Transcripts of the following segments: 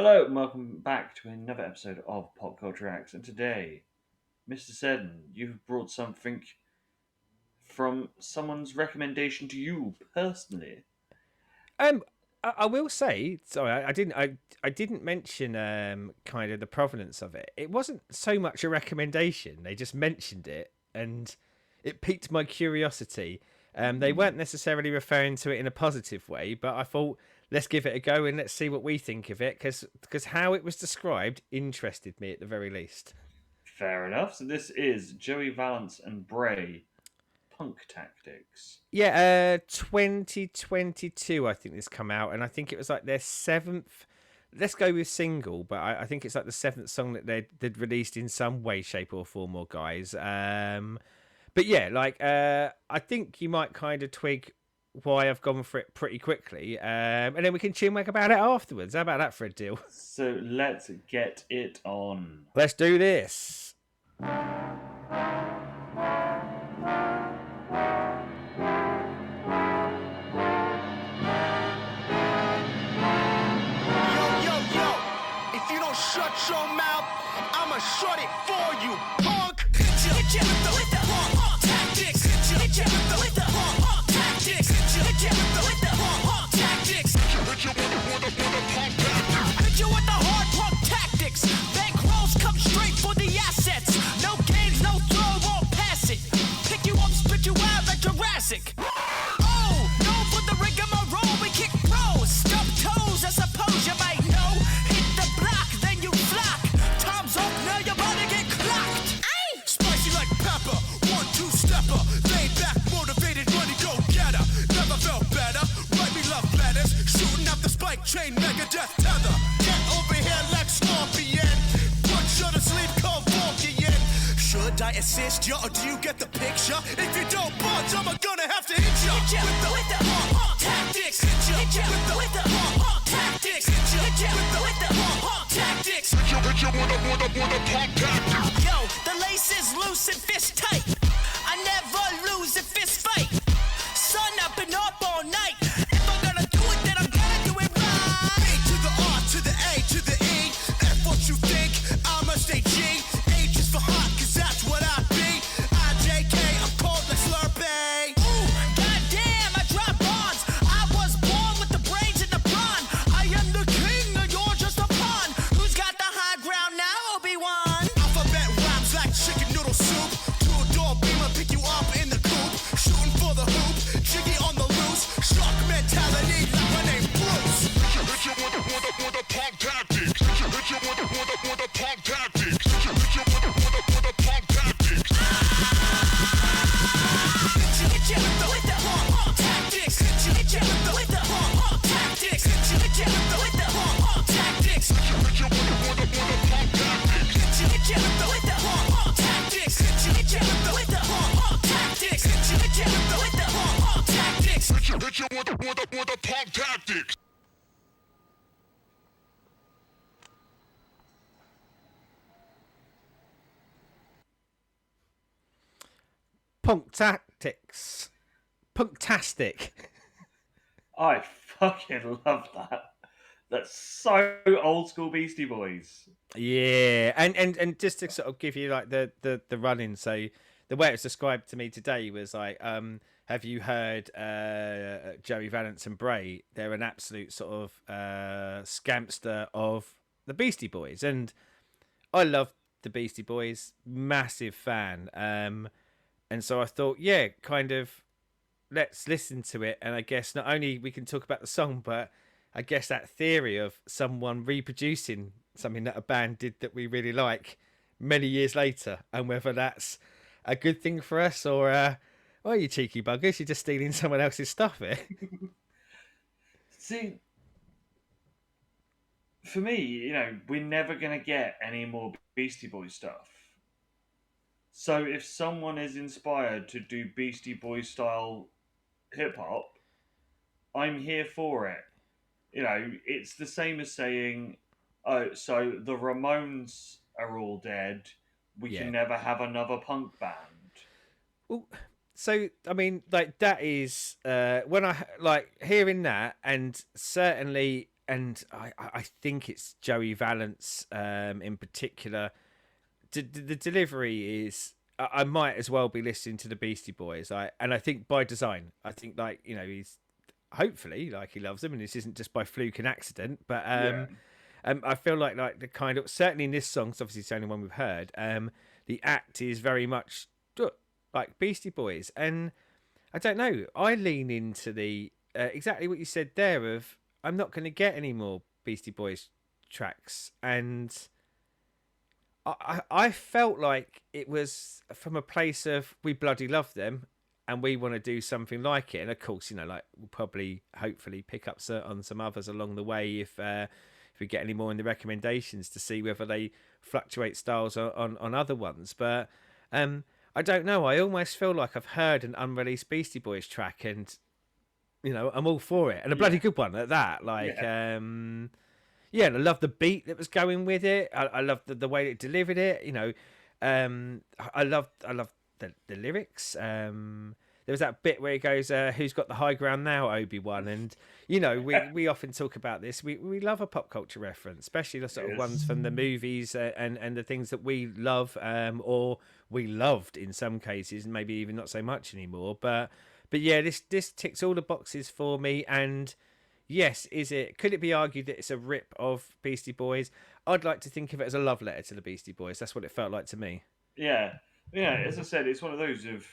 Hello and welcome back to another episode of Pop Culture Acts. And today, Mr. Seddon, you've brought something from someone's recommendation to you personally. Um, I will say, sorry, I didn't mention kind of the provenance of it. It wasn't so much a recommendation; they just mentioned it, and it piqued my curiosity. They weren't necessarily referring to it in a positive way, but I thought let's give it a go and let's see what we think of it, because how it was described interested me at the very least. Fair enough. So this is Joey Valence and Brae, Punk Tactics. Yeah, 2022, I think this come out, and I think it was like their seventh. Let's go with single, but I think it's like the seventh song that they'd released in some way, shape, or form, or guys. But yeah, I think you might kind of twig why I've gone for it pretty quickly, and then we can chinwag about it afterwards. How about that for a deal? So let's get it on. Let's do this. Shut your mouth, I'ma shut it for you, punk. Hit ya with the punk tactics. Hit ya with the punk tactics. Hit ya with the punk tactics. Hit ya with the punk tactics. Hit ya with the hard punk tactics. Bankrolls come straight for the assets. No games, no throw, won't pass it. Pick you up, spit you out like Jurassic. Oh, no for the rigmarole, we kick pros. Stub toes, I suppose you might know. Hit the block. Time's up, now you're about to get clocked. Aye. Spicy like pepper, 1-2 stepper. Laid back, motivated, money go getter. Never felt better. Write me love letters. Shooting out the spike chain, Megadeth tether. Get over here like Scorpion. Put you to sleep, cold Vulcan. Should I assist you or do you get the picture? If you don't budge, I'm gonna have to hit you. Hit you with the tactics. Hit you with the tactics. Hit you with the tactics. Hit you with the tactics. Yo, the lace is loose and fist tight. I never lose a fist fight. Sun up and up all night. If I'm gonna do it, then I'm gonna do it right. A to the R to the A to the E. F what you think, I'ma stay G. H is for hot, cause that's what I be. IJK, I'm cold like Slurpee. Ooh, goddamn, I drop bombs. I was born with the brains and the brawn. I am the king, and you're just a pawn. Who's got the high ground now, Obi-Wan? Alphabet rhymes like chicken noodle soup. Two-door beamer, pick you up in the coop. Shooting for the hoop, jiggy on the loose. Shark mentality like my name Bruce. Hit you with the punk tactics. Hit you with the punk tactics. Hit you with the punk tactics. Hit you with the punk tactics. Hit you with the punk tactics. Hit you with the punk tactics. Hit you with the punk tactics. Hit you with the punk tactics. Hit you with the punk tactics. Hit you with the punk tactics. Hit you with the punk tactics. Punk tactics. Punktastic. I fucking love that. That's so old school Beastie Boys. Yeah, and just to sort of give you like the run-in, so the way it was described to me today was like, have you heard Joey Valence and Brae? They're an absolute sort of scamster of the Beastie Boys, and I love the Beastie Boys, massive fan. And so I thought, yeah, kind of, let's listen to it, and I guess not only we can talk about the song, but I guess that theory of someone reproducing something that a band did that we really like many years later, and whether that's a good thing for us or, oh, you cheeky buggers, you're just stealing someone else's stuff here. See, for me, we're never going to get any more Beastie Boys stuff. So if someone is inspired to do Beastie Boys style hip hop, I'm here for it. It's the same as saying, oh, so the Ramones are all dead. We Yeah. can never have another punk band. Well, so I mean, like that is when I like hearing that, and certainly I think it's Joey Valence in particular. The delivery is. I might as well be listening to the Beastie Boys. I think by design. I think like he's hopefully like he loves them, and this isn't just by fluke and accident. But Yeah, I feel like the kind of certainly in this song, 'cause obviously it's the only one we've heard. The act is very much like Beastie Boys, and I don't know. I lean into the exactly what you said there. Of I'm not going to get any more Beastie Boys tracks, and I felt like it was from a place of we bloody love them and we want to do something like it. And of course, like we'll probably hopefully pick up on some others along the way if we get any more in the recommendations to see whether they fluctuate styles on other ones. But I don't know. I almost feel like I've heard an unreleased Beastie Boys track, and I'm all for it, and a bloody good one at that. Like, yeah, yeah, and I love the beat that was going with it. I love the way it delivered it. I love the lyrics. There was that bit where he goes, "Who's got the high ground now, Obi-Wan?" And we often talk about this. We love a pop culture reference, especially the sort of ones yes, from the movies and the things that we love, or we loved in some cases, and maybe even not so much anymore. But yeah, this ticks all the boxes for me. And yes, could it be argued that it's a rip of Beastie Boys? I'd like to think of it as a love letter to the Beastie Boys. That's what it felt like to me. yeah, yeah. As I said, it's one of those of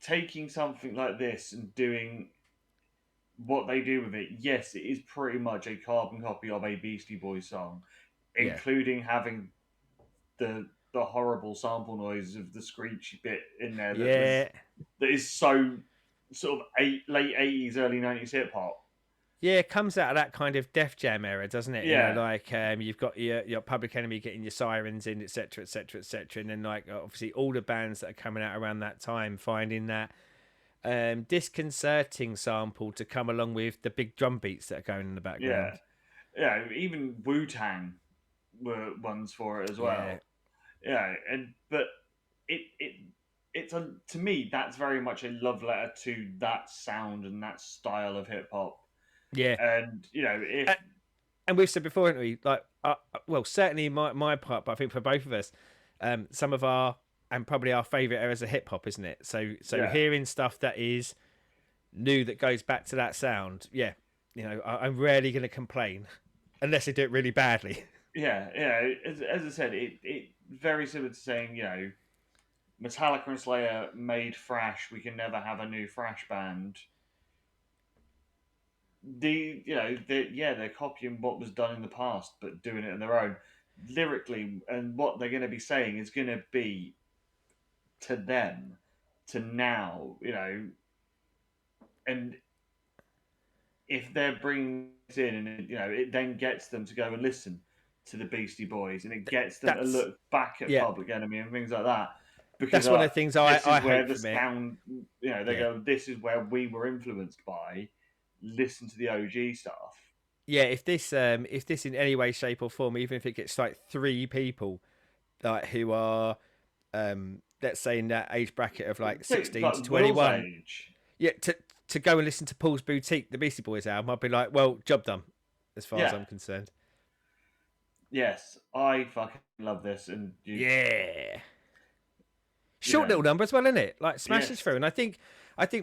taking something like this and doing what they do with it. Yes, it is pretty much a carbon copy of a Beastie Boys song, Yeah. including having the horrible sample noise of the screechy bit in there Yeah. that is so sort of late 80s, early 90s hip hop. Yeah, it comes out of that kind of Def Jam era, doesn't it? Yeah, Like you've got your Public Enemy getting your sirens in, etc., etc., etc., and then like obviously all the bands that are coming out around that time finding that disconcerting sample to come along with the big drum beats that are going in the yeah, background. yeah. Even Wu Tang were ones for it as Yeah, well. Yeah, but it it's to me that's very much a love letter to that sound and that style of hip hop. yeah. And if And we've said before, haven't we? Like, well, certainly my part, but I think for both of us, some of our and probably our favourite eras of hip hop, isn't it? So yeah, hearing stuff that is new that goes back to that sound, yeah, I'm rarely going to complain unless they do it really badly. yeah, as I said, it very similar to saying Metallica and Slayer made thrash. We can never have a new thrash band. They're copying what was done in the past, but doing it on their own lyrically, and what they're going to be saying is going to be to them, to now, and if they're bringing this in, and it then gets them to go and listen to the Beastie Boys, and it gets them to That's look back at yeah, Public Enemy and things like that, because that's one of the things this I is where hope the from it. sound, they Yeah, go, this is where we were influenced by. Listen to the OG stuff. yeah. If this in any way, shape, or form, even if it gets like three people like who are let's say in that age bracket of like Take 16 to like Will's 21, age. yeah, to go and listen to Paul's Boutique, the Beastie Boys album, I'd be like, well, job done, as far as Yeah. I'm concerned. Yes, I fucking love this, and Yeah, you short know, little number as well, isn't it? Like smashes yes, through, and I think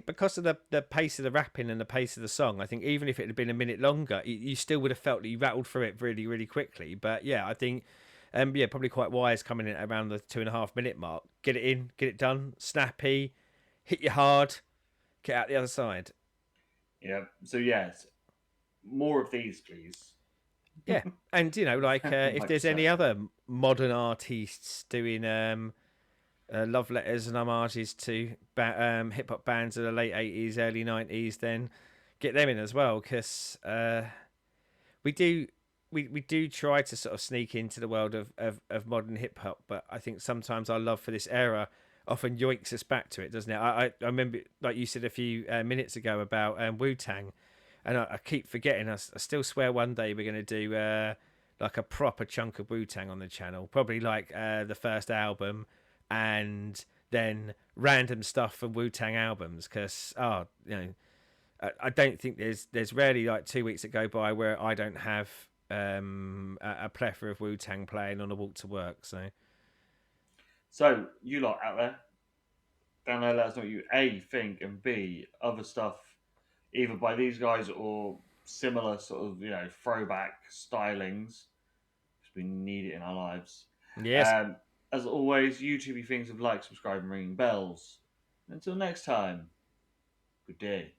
because of the pace of the rapping and the pace of the song, I think even if it had been a minute longer, you still would have felt that you rattled through it really, really quickly. But yeah, I think. Yeah, probably quite wise coming in at around the 2.5 minute mark. Get it in, get it done, snappy, hit you hard, get out the other side. yeah. So yes, more of these, please. Yeah, and like if Like there's so. any other modern artists doing love letters and homages to hip hop bands of the late 80s, early 90s, then get them in as well, because we do. We do try to sort of sneak into the world of modern hip hop, but I think sometimes our love for this era often yoinks us back to it, doesn't it? I remember, like you said a few minutes ago about Wu Tang, and I keep forgetting. I still swear one day we're going to do like a proper chunk of Wu Tang on the channel, probably like the first album, and then random stuff from Wu Tang albums, because I don't think there's rarely like 2 weeks that go by where I don't have a plethora of Wu-Tang playing on a walk to work. So, you lot out there, down there, let us know what you A, think, and B, other stuff, either by these guys or similar sort of, throwback stylings, because we need it in our lives. Yes. Um, as always, YouTube things of like, subscribe, and ringing bells. Until next time, good day.